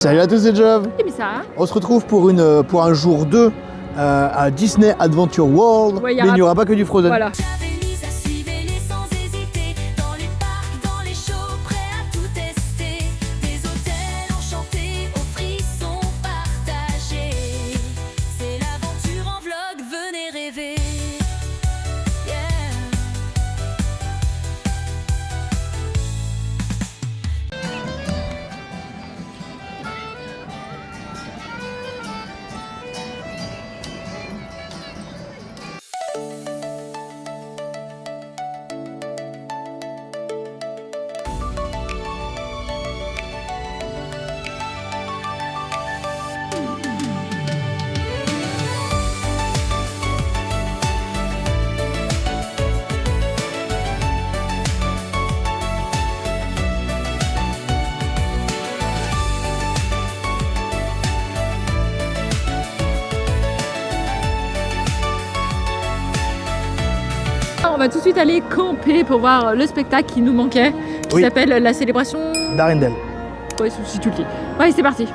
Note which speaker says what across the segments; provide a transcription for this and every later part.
Speaker 1: Salut à tous, c'est Job.
Speaker 2: Et bien ça.
Speaker 1: On se retrouve pour un jour 2 à Disney Adventure World.
Speaker 2: Ouais,
Speaker 1: mais il n'y aura pas que du Frozen.
Speaker 2: Voilà. On va tout de suite aller camper pour voir le spectacle qui nous manquait, qui s'appelle la célébration
Speaker 1: d'Arendelle.
Speaker 2: Ouais, si tu le dis. Ouais, c'est parti.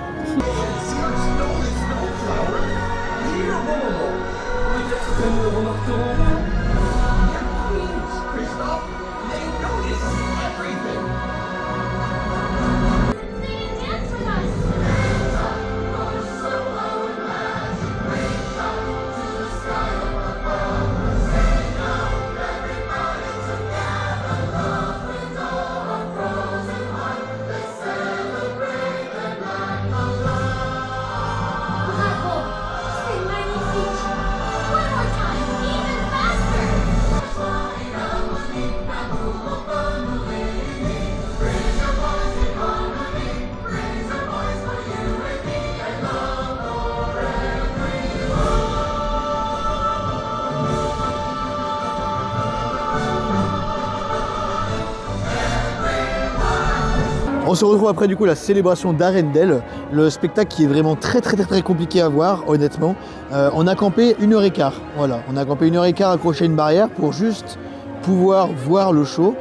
Speaker 1: On se retrouve après du coup la célébration d'Arendelle, le spectacle qui est vraiment très compliqué à voir honnêtement. On a campé 1h15, voilà, on a campé 1h15 accroché à une barrière pour juste pouvoir voir le show.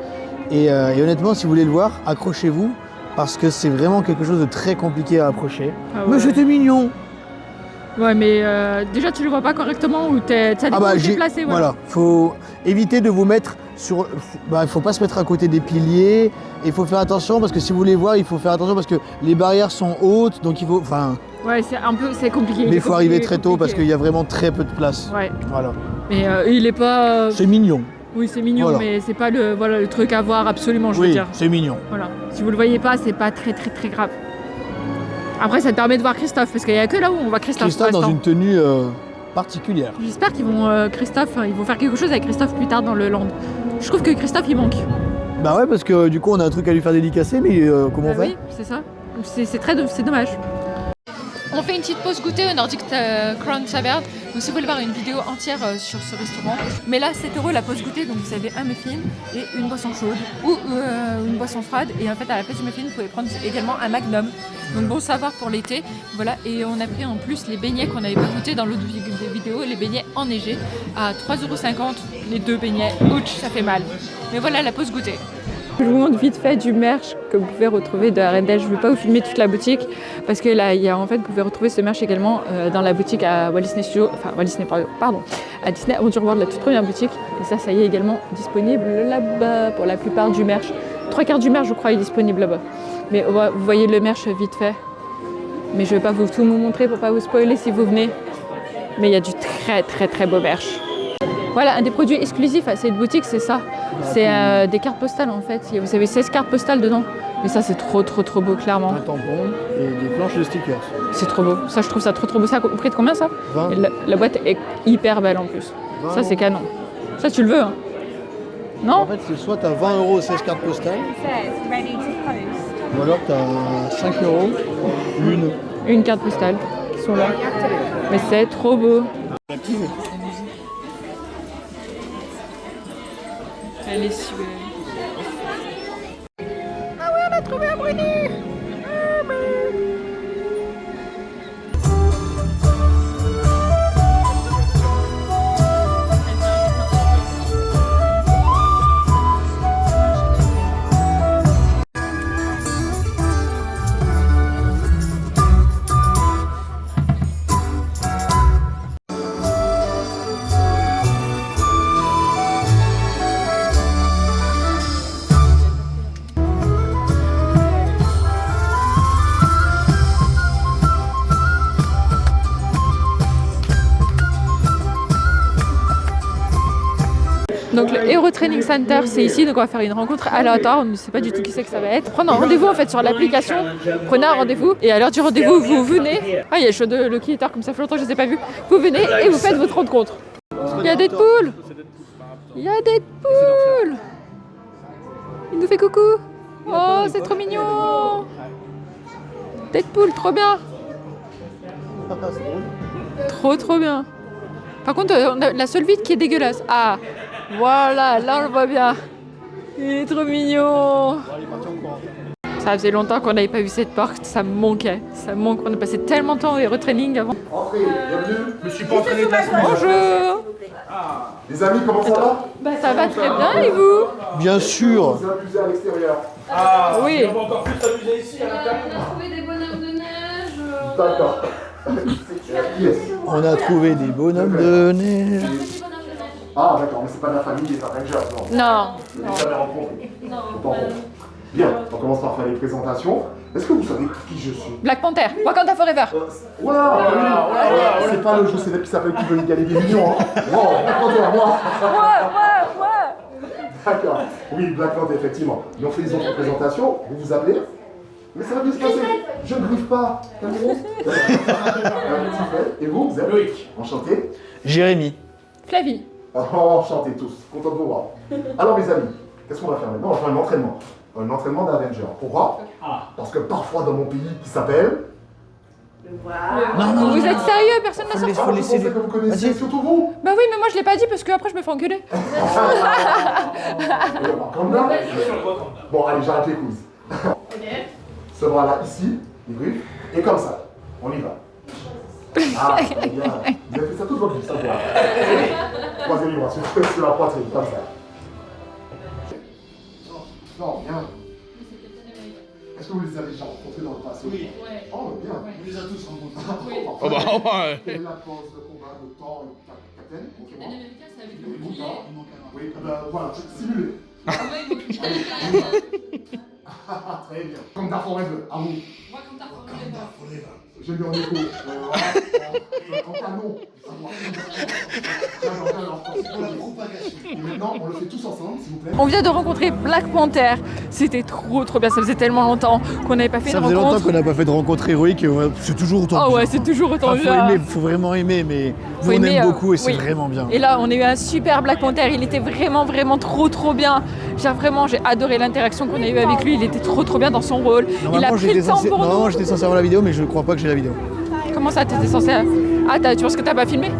Speaker 1: Et honnêtement, si vous voulez le voir, accrochez-vous parce que c'est vraiment quelque chose de très compliqué à approcher.
Speaker 2: Ah ouais.
Speaker 1: Mais c'était mignon.
Speaker 2: Ouais, mais déjà tu le vois pas correctement ou ça dépend où t'es placé.
Speaker 1: Voilà, faut éviter de vous mettre sur. Il faut pas se mettre à côté des piliers. Il faut faire attention parce que si vous voulez voir, il faut faire attention parce que les barrières sont hautes, donc il faut.
Speaker 2: Ouais, c'est compliqué.
Speaker 1: Mais il faut arriver très tôt parce qu'il y a vraiment très peu de place.
Speaker 2: Ouais.
Speaker 1: Voilà.
Speaker 2: Mais il est pas.
Speaker 1: C'est mignon.
Speaker 2: Oui, c'est mignon, voilà. Mais c'est pas le truc à voir absolument, je veux dire.
Speaker 1: C'est mignon.
Speaker 2: Voilà. Si vous le voyez pas, c'est pas très grave. Après, ça te permet de voir Christophe, parce qu'il y a que là où on voit Christophe.
Speaker 1: Christophe dans une tenue particulière.
Speaker 2: J'espère qu'ils vont ils vont faire quelque chose avec Christophe plus tard dans le land. Je trouve que Christophe il manque.
Speaker 1: Bah ouais, parce que du coup on a un truc à lui faire dédicacer, mais comment on fait?
Speaker 2: Oui, c'est ça. C'est dommage. On fait une petite pause goûter au Nordic Crown Tavern. Donc si vous voulez voir une vidéo entière sur ce restaurant. Mais là, 7 € la pause goûter, donc vous avez un muffin et une boisson chaude ou une boisson froide. Et en fait, à la place du muffin, vous pouvez prendre également un magnum. Donc bon savoir pour l'été. Voilà, et on a pris en plus les beignets qu'on n'avait pas goûté dans l'autre vidéo, les beignets enneigés à 3,50 €. Les deux beignets, ouch, ça fait mal. Mais voilà la pause goûter. Je vous montre vite fait du merch que vous pouvez retrouver de Arendelle. Je ne vais pas vous filmer toute la boutique parce que là, en fait, vous pouvez retrouver ce merch également dans la boutique à Walt Disney Studios, à Disney Adventure World, la toute première boutique. Et ça y est également disponible là-bas pour la plupart du merch. 3/4 du merch, je crois, est disponible là-bas. Mais vous voyez le merch vite fait. Mais je ne vais pas tout vous montrer pour ne pas vous spoiler si vous venez. Mais il y a du très beau merch. Voilà, un des produits exclusifs à cette boutique, c'est ça. C'est des cartes postales en fait. Vous avez 16 cartes postales dedans. Mais ça, c'est trop beau, clairement.
Speaker 1: Un tampon et des planches de stickers.
Speaker 2: C'est trop beau. Ça, je trouve ça trop beau. Ça a prix de combien ça?
Speaker 1: 20.
Speaker 2: Et la boîte est hyper belle en plus.
Speaker 1: 20.
Speaker 2: Ça, c'est canon. Ça, tu le veux, hein? Non?
Speaker 1: En fait, c'est soit tu as 20 € 16 cartes postales, ou alors tu as 5 €
Speaker 2: une carte postale qui sont là. Mais c'est trop beau. Elle est si belle. Ah ouais, on a trouvé un bruni! Donc le Hero Training Center, c'est ici, donc on va faire une rencontre aléatoire, on ne sait pas du tout qui c'est que ça va être. Prenez un rendez-vous en fait sur l'application, prenez un rendez-vous et à l'heure du rendez-vous, vous venez. Ah, il y a le show de Lucky Eater, comme ça fait longtemps que je ne les ai pas vus. Vous venez et vous faites votre rencontre. Il y a Deadpool. Il y a Deadpool. Il nous fait coucou. Oh, c'est trop mignon. Deadpool, trop bien. Trop bien. Par contre, on a la seule vitre qui est dégueulasse. Ah, voilà, là on le voit bien. Il est trop mignon. Ça faisait longtemps qu'on n'avait pas vu cette porte, ça me manquait. Ça me manque, on a passé tellement de temps au retraining avant.
Speaker 3: Entrez, bienvenue. Je me suis pas entraîné de la semaine.
Speaker 2: Bonjour.
Speaker 3: Les amis, comment ça va?
Speaker 2: Bah ça va très bien et vous?
Speaker 1: Bien sûr.
Speaker 3: Vous amusez à l'extérieur.
Speaker 4: Ah,
Speaker 2: Oui.
Speaker 4: on va encore plus s'amuser ici à l'intérieur.
Speaker 5: On a trouvé des bonhommes de neige.
Speaker 3: D'accord. Yes.
Speaker 1: On a trouvé des bonhommes de neige.
Speaker 5: Un petit bonhomme de neige.
Speaker 3: Ah, d'accord, mais c'est pas de la famille des Avengers, non.
Speaker 2: Non.
Speaker 3: Vous n'avez jamais rencontré.
Speaker 5: Non.
Speaker 3: Faut pas rencontrer. Bien, on commence par faire les présentations. Est-ce que vous savez qui je suis?
Speaker 2: Black Panther, Wakanda Forever.
Speaker 3: Voilà, c'est pas le jeu célèbre qui s'appelle Qui veut gagner des millions, hein. Wow, Black Panther, moi.
Speaker 2: Ouais.
Speaker 3: D'accord. Oui, Black Panther, effectivement. Ils ont fait les autres présentations. Vous vous appelez? Mais ça va bien se passer. Je ne griffe pas. Et vous, vous êtes
Speaker 4: Loïc.
Speaker 3: Enchanté.
Speaker 1: Jérémy.
Speaker 2: Flavie.
Speaker 3: Oh, enchanté tous. Content de vous voir. Alors, mes amis, qu'est-ce qu'on va faire maintenant? On va faire un entraînement. Un entraînement d'Avenger. Pourquoi? Parce que parfois, dans mon pays qui s'appelle...
Speaker 1: Non.
Speaker 2: Vous êtes sérieux? Personne n'a sorti?
Speaker 1: Faut
Speaker 3: Je
Speaker 1: laisser
Speaker 3: pensais que vous connaissiez,
Speaker 1: Vas-y.
Speaker 3: surtout vous.
Speaker 2: Bah oui, mais moi je l'ai pas dit parce que après je me fais enculer.
Speaker 3: Comme là. Bon, allez, j'arrête les quiz. Ce bras-là, ici, les griffes, et comme ça. On y va. Ah, très bien. Vous avez fait ça toute votre vie, ça va. Croisez les bras sur la poitrine, comme ça. Non, bien. Est-ce que vous les avez déjà rencontrés dans le passé?
Speaker 4: Oui.
Speaker 3: Oh, bien.
Speaker 4: On les a tous rencontrés.
Speaker 3: Oh bah, quelle est la cause de combat de Thor et Captain? Oui, voilà, simulez. Très bien. Comme Dark Forever, à vous.
Speaker 5: Moi, comme t'as Forever.
Speaker 3: J'ai mis en écho. En canon. Et maintenant, on le fait tous ensemble, s'il vous plaît.
Speaker 2: On vient de rencontrer Black Panther. C'était trop bien. Ça faisait tellement longtemps qu'on n'avait pas fait
Speaker 1: Ça
Speaker 2: de
Speaker 1: faisait longtemps
Speaker 2: rencontre.
Speaker 1: qu'on n'a pas fait de rencontre héroïque et c'est toujours autant
Speaker 2: Ah
Speaker 1: bien.
Speaker 2: ouais, c'est toujours autant
Speaker 1: Enfin,
Speaker 2: bien.
Speaker 1: faut vraiment aimer, mais
Speaker 2: Faut
Speaker 1: nous on
Speaker 2: aimer,
Speaker 1: aime beaucoup et c'est
Speaker 2: oui.
Speaker 1: vraiment bien.
Speaker 2: Et là, on a eu un super Black Panther. Il était vraiment trop bien. J'ai adoré l'interaction qu'on a eue avec lui. Il était trop bien dans son rôle. Il a
Speaker 1: Normalement,
Speaker 2: pris le temps pour
Speaker 1: normalement,
Speaker 2: nous.
Speaker 1: j'étais censé avoir la vidéo, mais je crois pas que j'ai la vidéo.
Speaker 2: Comment ça, t'étais censé... Ah, tu penses que t'as pas filmé?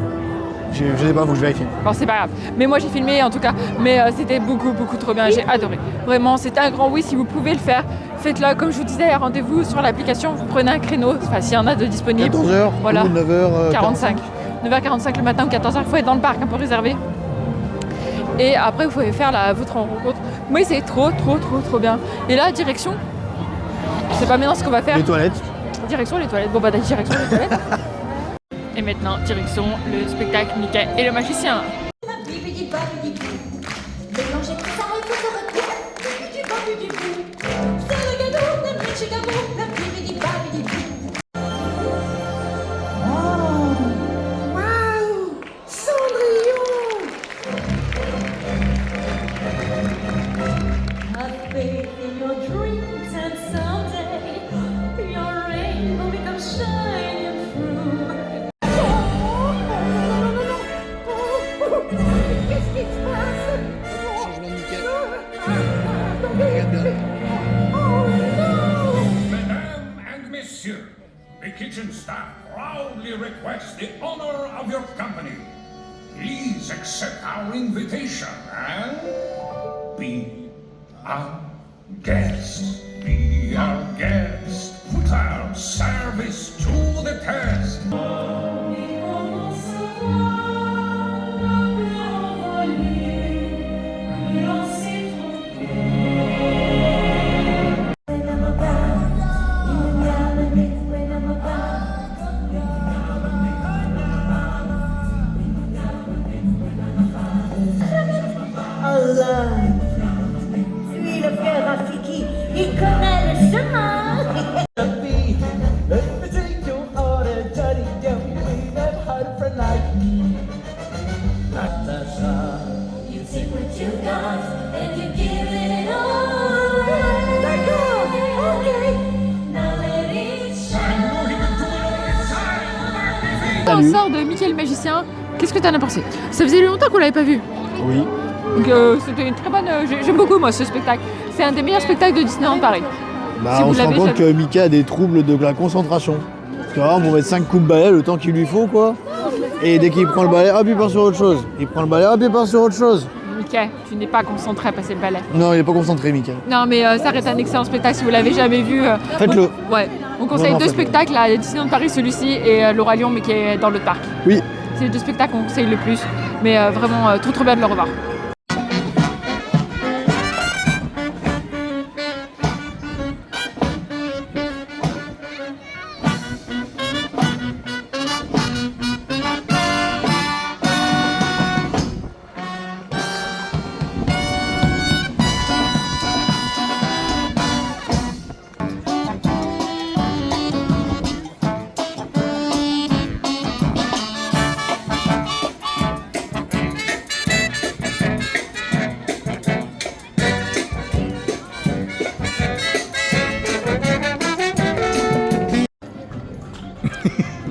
Speaker 1: Je sais pas, faut que je vérifie.
Speaker 2: Bon, c'est pas grave. Mais moi, j'ai filmé en tout cas. Mais c'était beaucoup trop bien. J'ai adoré. Vraiment, c'était un grand oui. Si vous pouvez le faire, faites-le. Comme je vous disais, rendez-vous sur l'application. Vous prenez un créneau. Enfin, s'il y en a de disponibles.
Speaker 1: 14h
Speaker 2: Voilà.
Speaker 1: ou 9h
Speaker 2: 45. 9h45 le matin ou 14h. Il faut être dans le parc pour réserver. Et après, vous pouvez faire votre rencontre. Mais c'est trop bien. Et là, direction. Je sais pas maintenant ce qu'on va faire.
Speaker 1: Les toilettes.
Speaker 2: Direction les toilettes. Bon, bah, direction les toilettes. Et maintenant, direction le spectacle Mickey et le magicien.
Speaker 6: Mesdames and messieurs, the kitchen staff proudly requests the honor of your company. Please accept our invitation and be our guest. Be our guest. Put our service to the test.
Speaker 7: Lui, le fier Rafiki, il connaît le chemin.
Speaker 2: On
Speaker 1: Salut.
Speaker 2: sort de Mickey le magicien. Qu'est-ce que t'en as pensé? Ça faisait longtemps qu'on l'avait pas vu.
Speaker 1: Oui.
Speaker 2: Donc c'était une très bonne. J'aime beaucoup moi ce spectacle. C'est un des meilleurs spectacles de Disneyland Paris.
Speaker 1: Bah,
Speaker 2: Si
Speaker 1: on
Speaker 2: vous
Speaker 1: se rend
Speaker 2: l'avez
Speaker 1: compte
Speaker 2: jamais-
Speaker 1: que Mickey a des troubles de la concentration. Parce que vraiment, on va mettre 5 coups de balai le temps qu'il lui faut, quoi. Et dès qu'il prend le balai, hop, il part sur autre chose. Il prend le balai, hop, il part sur autre chose.
Speaker 2: Mickey, tu n'es pas concentré à passer le balai.
Speaker 1: Non, il est pas concentré, Mickey.
Speaker 2: Non mais ça reste un excellent spectacle si vous l'avez jamais vu.
Speaker 1: Faites-le.
Speaker 2: Ouais. On conseille
Speaker 1: Vraiment,
Speaker 2: deux
Speaker 1: faites-le.
Speaker 2: spectacles à Disneyland Paris, celui-ci et le Roi Lion mais qui est dans l'autre parc.
Speaker 1: Oui.
Speaker 2: C'est les deux spectacles qu'on conseille le plus. Mais vraiment trop bien de le revoir.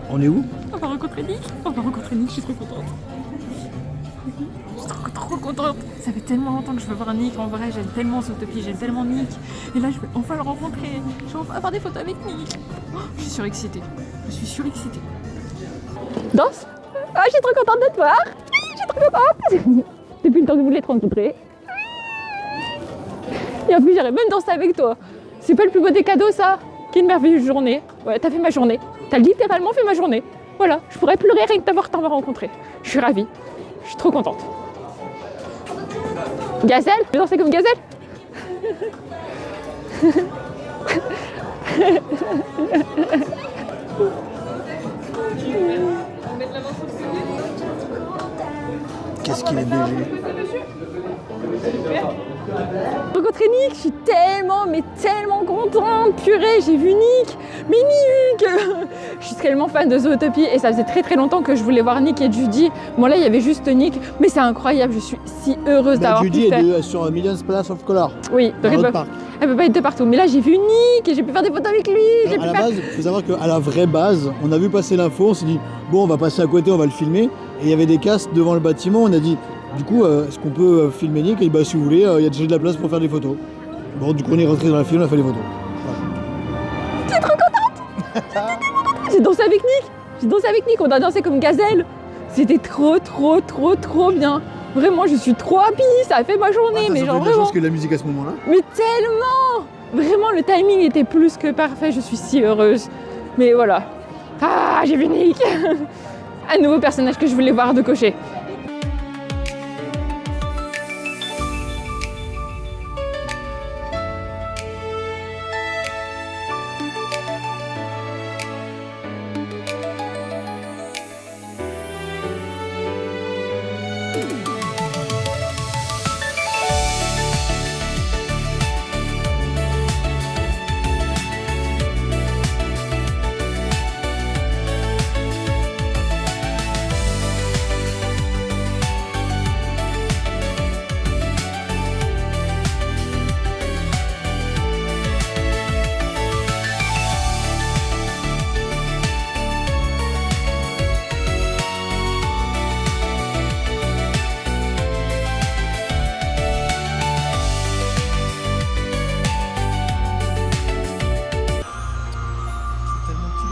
Speaker 1: On est où?
Speaker 2: On va rencontrer Nick. Je suis trop contente. Je suis trop contente. Ça fait tellement longtemps que je veux voir Nick. En vrai, j'aime tellement Zootopie, j'aime tellement Nick. Et là, je vais enfin le rencontrer. Je vais enfin avoir des photos avec Nick. Oh, je suis surexcitée. Danse. Ah, je suis trop contente de te voir. Je suis trop contente. Depuis le temps que je voulais te rencontrer. Et en plus, j'aurais même dansé avec toi. C'est pas le plus beau des cadeaux, ça? Quelle merveilleuse journée. Ouais, t'as fait ma journée. T'as littéralement fait ma journée. Voilà, je pourrais pleurer rien que d'avoir t'avoir rencontré. Je suis ravie. Je suis trop contente. Gazelle? Tu veux danser comme Gazelle?
Speaker 1: Qu'est-ce qu'il est BG.
Speaker 2: Rencontrer Nick, je suis tellement contente. Purée, j'ai vu Nick. Mais Nick Je suis tellement fan de Zootopie et ça faisait très longtemps que je voulais voir Nick et Judy. Bon là, il y avait juste Nick, mais c'est incroyable. Je suis si heureuse
Speaker 1: Bah,
Speaker 2: d'avoir
Speaker 1: Judy
Speaker 2: pu faire.
Speaker 1: est sur Millions Place of Color.
Speaker 2: Oui,
Speaker 1: Dans
Speaker 2: donc
Speaker 1: notre parc.
Speaker 2: elle peut pas être de partout. Mais là, j'ai vu Nick et j'ai pu faire des photos avec lui. J'ai
Speaker 1: Alors,
Speaker 2: pu
Speaker 1: à la
Speaker 2: faire...
Speaker 1: base, il faut savoir qu'à la vraie base, on a vu passer l'info, on s'est dit, bon, on va passer à côté, on va le filmer. Et il y avait des casques devant le bâtiment, on a dit, du coup, est-ce qu'on peut filmer Nick? Et bah, si vous voulez, il y a déjà de la place pour faire des photos. Bon, du coup, on est rentré dans la file, on a fait les photos.
Speaker 2: Je suis trop contente. J'ai dansé avec Nick. On a dansé comme Gazelle. C'était trop bien. Vraiment, je suis trop happy. Ça a fait ma journée, mais genre
Speaker 1: de la
Speaker 2: vraiment.
Speaker 1: chance que de la musique à ce moment-là.
Speaker 2: Mais tellement. Vraiment, le timing était plus que parfait. Je suis si heureuse. Mais voilà. Ah, j'ai vu Nick. Un nouveau personnage que je voulais voir de cocher.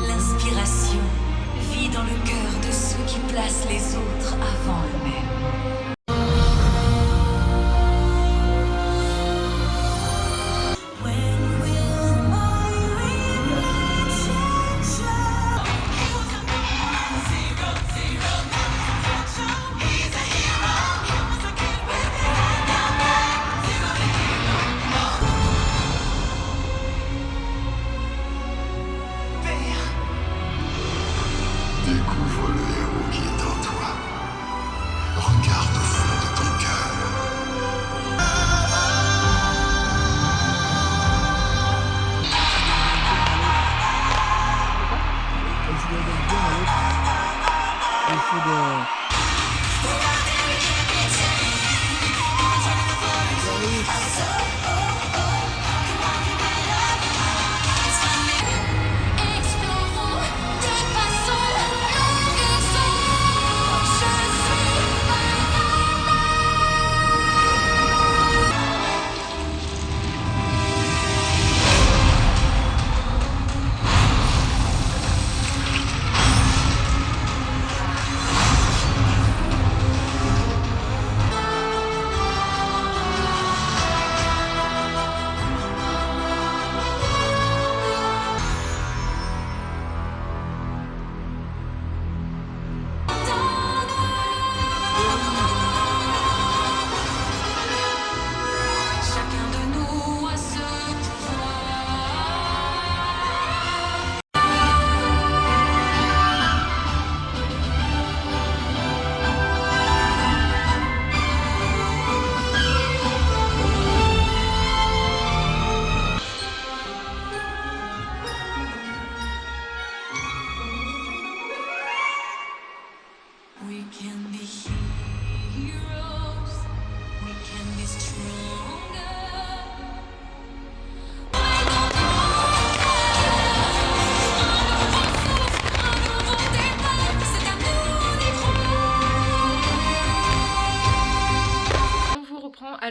Speaker 7: L'inspiration vit dans le cœur de ceux qui placent les autres avant eux-mêmes.
Speaker 8: Découvre le héros qui est en toi. Regarde au fond de ton cœur.
Speaker 5: Explorons de façon longue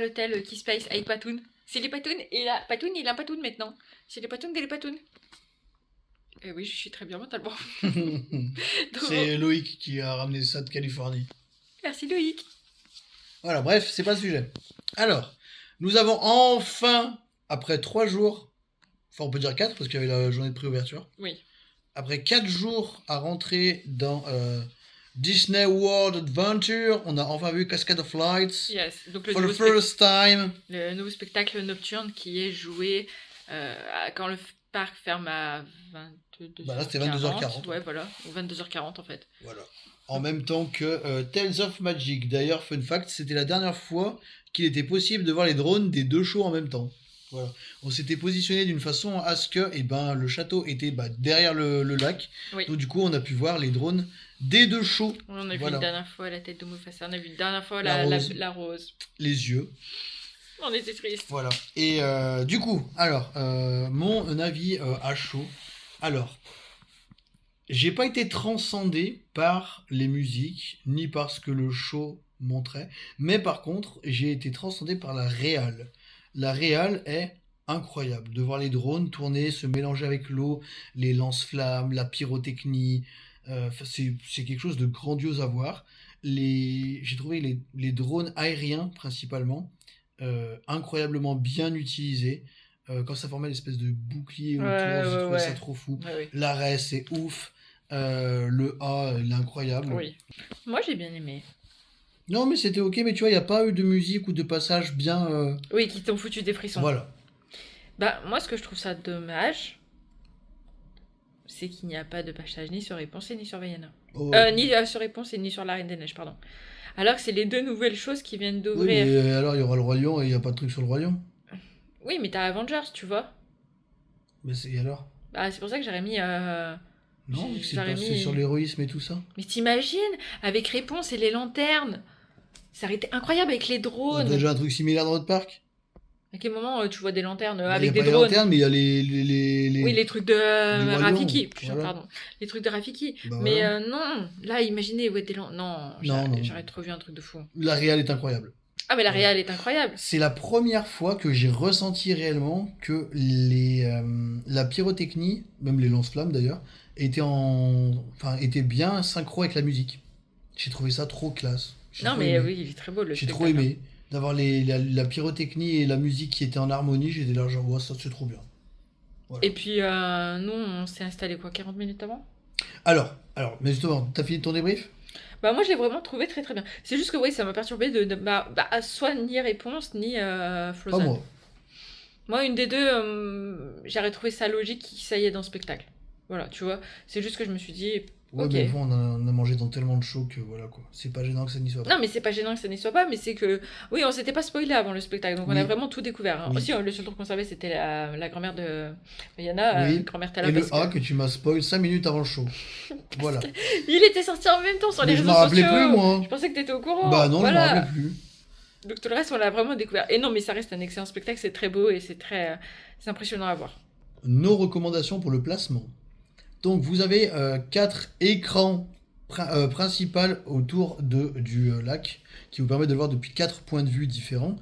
Speaker 2: à l'hôtel Key Space avec Patoun. C'est les Patoun et là, Patoun, il a un Patoun maintenant. C'est les Patoun et les Patoun. Et oui, je suis très bien mentalement. Donc,
Speaker 1: C'est Loïc qui a ramené ça de Californie.
Speaker 2: merci Loïc.
Speaker 1: Voilà, bref, c'est pas le sujet. Alors, nous avons enfin, après 3 jours, enfin on peut dire 4 parce qu'il y avait la journée de préouverture,
Speaker 2: Oui.
Speaker 1: après 4 jours à rentrer dans Disney World Adventure, on a enfin vu Cascade of Lights
Speaker 2: Yes. Donc
Speaker 1: for the first time.
Speaker 2: le nouveau spectacle nocturne qui est joué quand le parc ferme à 22h40.
Speaker 1: Bah là, c'était 22h40.
Speaker 2: Ouais, voilà. Ou 22h40 en fait.
Speaker 1: Voilà. En même temps que Tales of Magic. D'ailleurs, fun fact, c'était la dernière fois qu'il était possible de voir les drones des 2 shows en même temps. Voilà. On s'était positionné d'une façon à ce que le château était derrière le lac.
Speaker 2: Oui.
Speaker 1: Donc du coup, on a pu voir les drones des 2 shows.
Speaker 2: On a vu
Speaker 1: Voilà.
Speaker 2: la dernière fois la tête de Mufasa, on a vu la dernière fois
Speaker 1: La
Speaker 2: la
Speaker 1: rose.
Speaker 2: rose.
Speaker 1: Les yeux.
Speaker 2: On était triste.
Speaker 1: Voilà. Et du coup, alors, mon avis à chaud. Alors, j'ai pas été transcendé par les musiques, ni par ce que le show montrait, mais par contre, j'ai été transcendé par la réal. La réal est incroyable. De voir les drones tourner, se mélanger avec l'eau, les lance-flammes, la pyrotechnie, c'est quelque chose de grandiose à voir. J'ai trouvé les drones aériens, principalement, incroyablement bien utilisés. Quand ça formait l'espèce de bouclier autour, j'ai trouvé ça trop fou.
Speaker 2: Ouais, oui.
Speaker 1: L'arrêt, c'est ouf. Le A, il est incroyable.
Speaker 2: Oui. Moi j'ai bien aimé.
Speaker 1: Non, mais c'était ok, mais tu vois, il n'y a pas eu de musique ou de passage bien.
Speaker 2: Oui, qui t'ont foutu des frissons.
Speaker 1: Voilà.
Speaker 2: Bah, moi ce que je trouve ça dommage, c'est qu'il n'y a pas de passage ni sur Réponse et ni sur Vaiana.
Speaker 1: Oh.
Speaker 2: Ni sur Réponse et ni sur la Reine des Neiges, pardon. Alors que c'est les 2 nouvelles choses qui viennent
Speaker 1: Oui,
Speaker 2: d'ouvrir.
Speaker 1: mais alors il y aura le Roi Lion et il n'y a pas de truc sur le Roi Lion.
Speaker 2: Oui, mais t'as Avengers, tu vois.
Speaker 1: Mais c'est alors.
Speaker 2: Bah, c'est pour ça que j'aurais mis.
Speaker 1: Non, c'est
Speaker 2: j'aurais
Speaker 1: pas-
Speaker 2: mis-
Speaker 1: c'est sur l'héroïsme et tout ça.
Speaker 2: Mais t'imagines, avec Réponse et les lanternes, ça aurait été incroyable avec les
Speaker 1: On a
Speaker 2: drones.
Speaker 1: déjà un truc similaire dans notre parc.
Speaker 2: À quel moment tu vois des lanternes
Speaker 1: Il
Speaker 2: avec
Speaker 1: y a
Speaker 2: des
Speaker 1: pas les
Speaker 2: drones?
Speaker 1: lanternes, mais il y a les...
Speaker 2: Oui, les trucs de
Speaker 1: Roi Lion,
Speaker 2: Rafiki.
Speaker 1: voilà.
Speaker 2: Pardon. Les trucs de Rafiki.
Speaker 1: Bah
Speaker 2: Mais
Speaker 1: voilà.
Speaker 2: non, là, imaginez, ouais, des lanternes. Non,
Speaker 1: Non.
Speaker 2: j'aurais trop vu un truc de fou.
Speaker 1: La réal est incroyable.
Speaker 2: Ah, mais la
Speaker 1: Voilà.
Speaker 2: réal est incroyable.
Speaker 1: C'est la première fois que j'ai ressenti réellement que la pyrotechnie, même les lance-flammes d'ailleurs, étaient bien synchro avec la musique. J'ai trouvé ça trop classe. J'ai
Speaker 2: Non,
Speaker 1: trop
Speaker 2: mais
Speaker 1: aimé.
Speaker 2: oui, il est très beau le
Speaker 1: J'ai trop
Speaker 2: spectacle.
Speaker 1: aimé d'avoir la pyrotechnie et la musique qui étaient en harmonie. J'étais là genre, ouais, ça c'est trop bien. Voilà.
Speaker 2: Et puis, nous, on s'est installé quoi, 40 minutes avant?
Speaker 1: Alors, mais justement, t'as fini ton débrief?
Speaker 2: Bah, moi, je l'ai vraiment trouvé très très bien. C'est juste que, oui, ça m'a perturbé soit ni Réponse, ni
Speaker 1: Pas
Speaker 2: Frozen.
Speaker 1: moi.
Speaker 2: Moi, une des deux, j'aurais trouvé ça logique qu'il ça y est dans le spectacle. Voilà, tu vois. C'est juste que je me suis dit,
Speaker 1: Ouais,
Speaker 2: ok.
Speaker 1: mais bon, on a mangé dans tellement de shows que voilà quoi. C'est pas gênant que ça n'y soit pas.
Speaker 2: Non, mais c'est pas gênant que ça n'y soit pas, mais c'est que, oui, on s'était pas spoilé avant le spectacle, donc on a
Speaker 1: Oui.
Speaker 2: vraiment tout découvert. Hein.
Speaker 1: Oui.
Speaker 2: Aussi, le seul truc qu'on savait, c'était la grand-mère de Yana,
Speaker 1: Oui.
Speaker 2: grand-mère Tala.
Speaker 1: Et le
Speaker 2: parce
Speaker 1: A
Speaker 2: que-
Speaker 1: que tu m'as spoil 5 minutes avant le show. Voilà.
Speaker 2: Il était sorti en même temps sur les
Speaker 1: Mais je
Speaker 2: réseaux
Speaker 1: m'en rappelais
Speaker 2: sociaux.
Speaker 1: plus moi.
Speaker 2: Je pensais que t'étais au courant.
Speaker 1: Bah non, je
Speaker 2: Voilà.
Speaker 1: m'en rappelais plus.
Speaker 2: Donc tout le reste, on l'a vraiment découvert. Et non, mais ça reste un excellent spectacle, c'est très beau et c'est impressionnant à voir.
Speaker 1: Nos recommandations pour le placement. Donc vous avez 4 écrans principaux autour du lac qui vous permettent de le voir depuis 4 points de vue différents.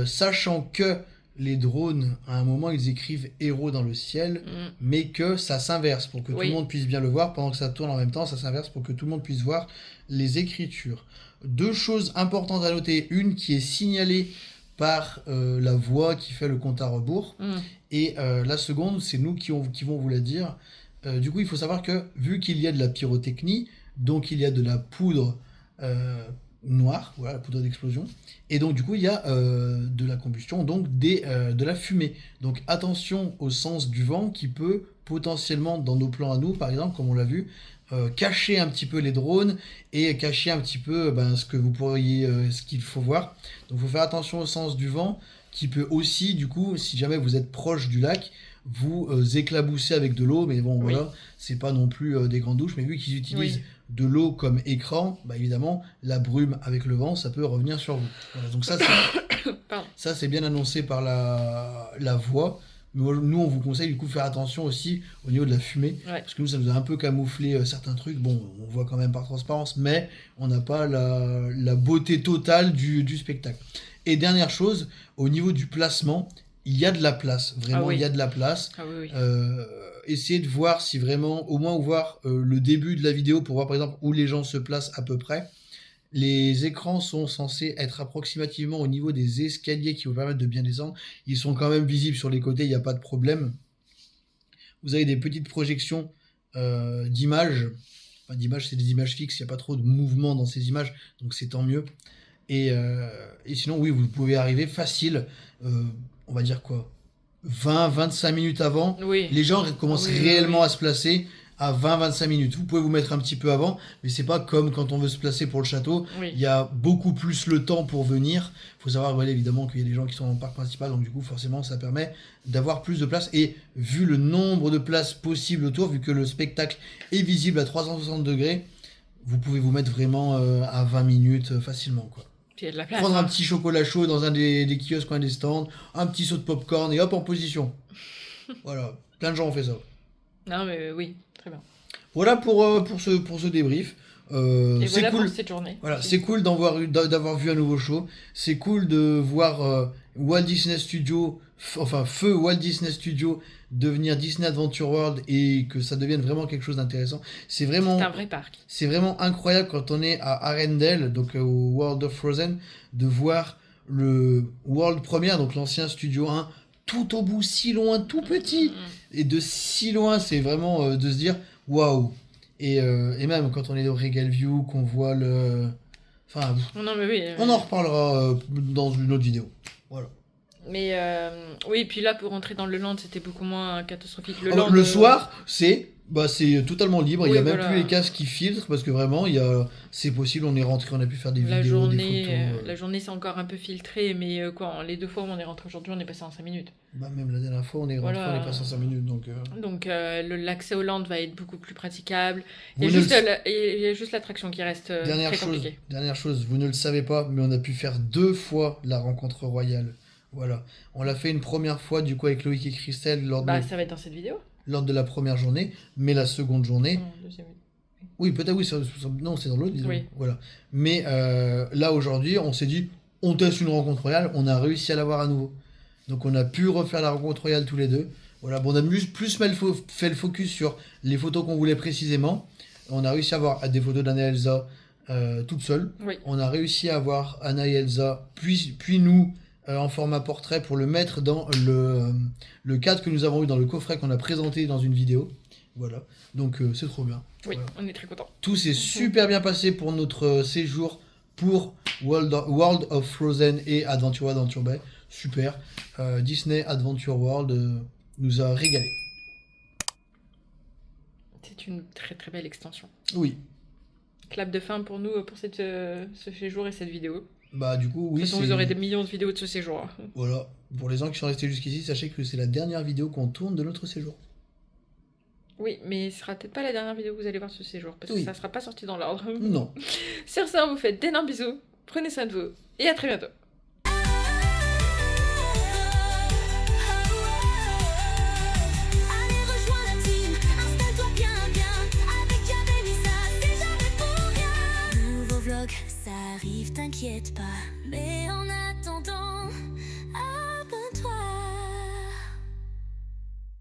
Speaker 1: Sachant que les drones, à un moment, ils écrivent héros dans le ciel, mais que ça s'inverse pour que tout
Speaker 2: Oui.
Speaker 1: le monde puisse bien le voir pendant que ça tourne en même temps. Ça s'inverse pour que tout le monde puisse voir les écritures. 2 choses importantes à noter. Une qui est signalée par la voix qui fait le compte à rebours. Et la seconde, c'est nous qui vont vous la dire. Du coup, il faut savoir que vu qu'il y a de la pyrotechnie, donc il y a de la poudre noire, voilà, la poudre d'explosion, et donc du coup il y a de la combustion, donc de la fumée. Donc attention au sens du vent qui peut potentiellement, dans nos plans à nous, par exemple, comme on l'a vu, cacher un petit peu les drones et cacher un petit peu ce que vous pourriez, ce qu'il faut voir. Donc il faut faire attention au sens du vent qui peut aussi, du coup, si jamais vous êtes proche du lac, vous éclabousser avec de l'eau, mais bon,
Speaker 2: Oui.
Speaker 1: voilà, c'est pas non plus des grandes douches, mais vu qu'ils utilisent
Speaker 2: Oui.
Speaker 1: de l'eau comme écran, évidemment, la brume avec le vent, ça peut revenir sur vous. Voilà, donc
Speaker 2: Pardon.
Speaker 1: ça c'est bien annoncé par la voix, Mais nous, on vous conseille du coup de faire attention aussi au niveau de la fumée, parce que nous, ça nous a un peu camouflé certains trucs. Bon, on voit quand même par transparence, mais on n'a pas la beauté totale du spectacle. Et dernière chose, au niveau du placement, il y a de la place. Vraiment, il y a de la place. Essayez de voir si vraiment, au moins voir le début de la vidéo pour voir par exemple où les gens se placent à peu près. Les écrans sont censés être approximativement au niveau des escaliers qui vous permettent de bien descendre. Ils sont quand même visibles sur les côtés, il n'y a pas de problème. Vous avez des petites projections d'images. Enfin, d'images, c'est des images fixes, il n'y a pas trop de mouvement dans ces images, donc c'est tant mieux. Et sinon, oui, vous pouvez arriver facile, on va dire quoi, 20-25 minutes avant. Les gens commencent réellement à se placer à 20-25 minutes. Vous pouvez vous mettre un petit peu avant, mais c'est pas comme quand on veut se placer pour le château. Il y a beaucoup plus le temps pour venir. Il faut savoir évidemment qu'il y a des gens qui sont dans le parc principal, donc du coup forcément ça permet d'avoir plus de place. Et vu le nombre de places possibles autour, vu que le spectacle est visible à 360 degrés, vous pouvez vous mettre vraiment à 20 minutes facilement, quoi.
Speaker 2: Il y a de la place,
Speaker 1: prendre un petit chocolat chaud dans un des kiosques, un des stands, un petit saut de popcorn et hop en position. Voilà, plein de gens ont fait ça.
Speaker 2: Non mais oui, très bien.
Speaker 1: Voilà pour ce débrief.
Speaker 2: Et
Speaker 1: c'est
Speaker 2: voilà
Speaker 1: cool.
Speaker 2: pour cette journée.
Speaker 1: Voilà, c'est cool d'avoir vu un nouveau show. C'est cool de voir Walt Disney Studio, feu Walt Disney Studio devenir Disney Adventure World et que ça devienne vraiment quelque chose d'intéressant. C'est un
Speaker 2: vrai parc.
Speaker 1: C'est vraiment incroyable quand on est à Arendelle, donc au World of Frozen, de voir le World Premiere, donc l'ancien Studio 1, tout au bout, si loin, tout petit. Et de si loin, c'est vraiment de se dire waouh. Et même quand on est au Regal View, qu'on voit le... Enfin,
Speaker 2: non, mais oui,
Speaker 1: on en reparlera dans une autre vidéo. Voilà.
Speaker 2: Mais oui, puis là, pour rentrer dans le land, c'était beaucoup moins catastrophique.
Speaker 1: Le soir, c'est totalement libre. Il n'y a même
Speaker 2: voilà.
Speaker 1: plus les casques qui filtrent parce que vraiment, c'est possible. On est rentré, on a pu faire des vidéos, des photos.
Speaker 2: La journée, c'est encore un peu filtré, mais les 2 fois où on est rentré aujourd'hui, on est passé en 5 minutes.
Speaker 1: Même la dernière fois, on est rentré, on est passé en 5 minutes. Donc
Speaker 2: l'accès au land va être beaucoup plus praticable. Il y a juste l'attraction qui reste très compliquée.
Speaker 1: Dernière chose, vous ne le savez pas, mais on a pu faire 2 fois la rencontre royale. Voilà. On l'a fait une première fois, du coup, avec Loïc et Christelle.
Speaker 2: Ça va être dans cette vidéo.
Speaker 1: Lors de la première journée, mais la seconde journée... Oui, peut-être, oui, non, c'est dans l'autre, disons.
Speaker 2: Oui.
Speaker 1: Voilà. Mais là, aujourd'hui, on s'est dit, on teste une rencontre royale, on a réussi à l'avoir à nouveau. Donc, on a pu refaire la rencontre royale tous les deux. Voilà. Bon, on a plus fait le focus sur les photos qu'on voulait précisément. On a réussi à avoir des photos d'Anna et Elsa toutes seules.
Speaker 2: Oui.
Speaker 1: On a réussi à avoir Anna et Elsa, puis nous... en format portrait pour le mettre dans le cadre que nous avons eu dans le coffret qu'on a présenté dans une vidéo. Voilà, donc c'est trop bien.
Speaker 2: Oui,
Speaker 1: voilà.
Speaker 2: On est très contents.
Speaker 1: Tout s'est super bien passé pour notre séjour pour World of Frozen et Adventure Bay. Super. Disney Adventure World nous a régalé.
Speaker 2: C'est une très très belle extension.
Speaker 1: Oui.
Speaker 2: Clap de fin pour nous pour ce séjour et cette vidéo.
Speaker 1: Bah du coup oui.
Speaker 2: De toute façon, vous aurez des millions de vidéos de ce séjour.
Speaker 1: Voilà. Pour les gens qui sont restés jusqu'ici, sachez que c'est la dernière vidéo qu'on tourne de notre séjour.
Speaker 2: Oui, mais ce sera peut-être pas la dernière vidéo que vous allez voir ce séjour, parce que ça sera pas sorti dans l'ordre.
Speaker 1: Non.
Speaker 2: Sur ça, on vous fait d'énormes bisous, prenez soin de vous, et à très bientôt.
Speaker 9: Allez, rejoins la team, installe-toi bien, avec Jab et Lisa, c'est jamais pour rien. Nouveau vlog, ça arrive, t'inquiète pas.